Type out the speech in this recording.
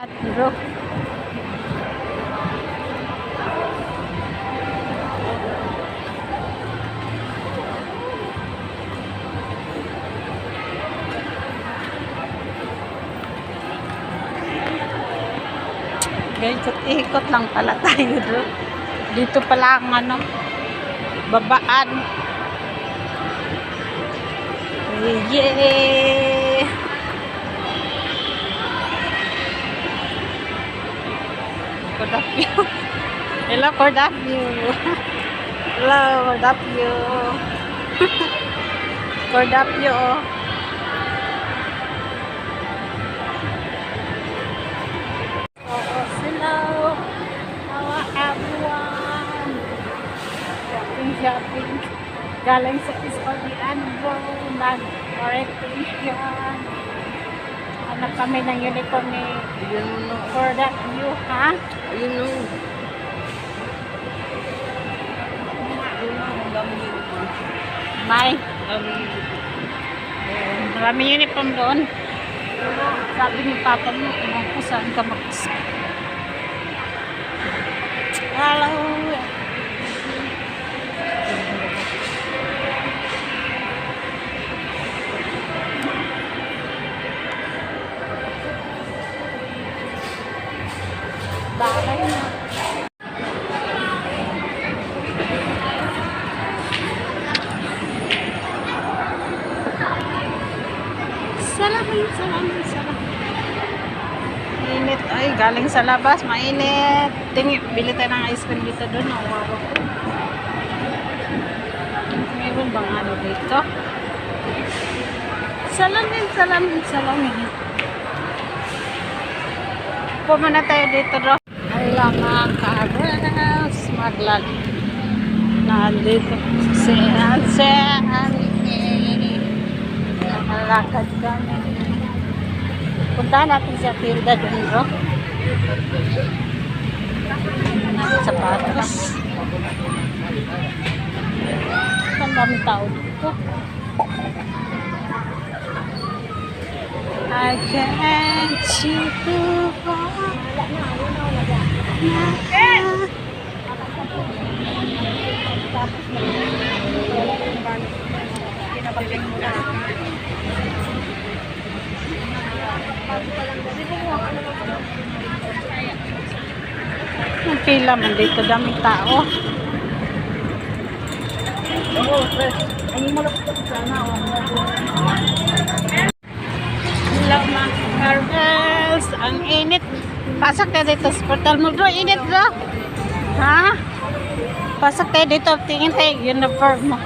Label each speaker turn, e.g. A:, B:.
A: Bro. Ikot-ikot lang pala tayo, bro. Dito pala ang ano, babaan. Yeah! Cordapio. Hello, Cordapio. Hello, Cordapio. Cordapio. Hello. Hello, everyone. Shopping. Galing sa Isolian, bro. Nag-orientation. Hanap kami ng uniform ni Cordapio, ha?
B: Ayun o.
A: May maraming uniform doon. Sabi ni Papa mo, kung saan ka mag-isa. Hello. Bakay na. Salamat. Mainit. Ay, galing sa labas. Mainit. Bili tayo ng ice cream dito doon. Wow. Mayroon bang ano dito? Salamin. Pumana tayo dito doon. Hala mga karas. Maglali. Nandito. Siyan. Nakalakad kami. Punta natin sa Tilda dun, bro. Sapatos. Ang dami tao dito. I can't you to ang pila man dito, daming tao. Hello mga girls, ang init. Pasok tayo dito sa portal mo, bro. Init, bro. Ha? Pasok tayo dito, tingin tayo uniform mo.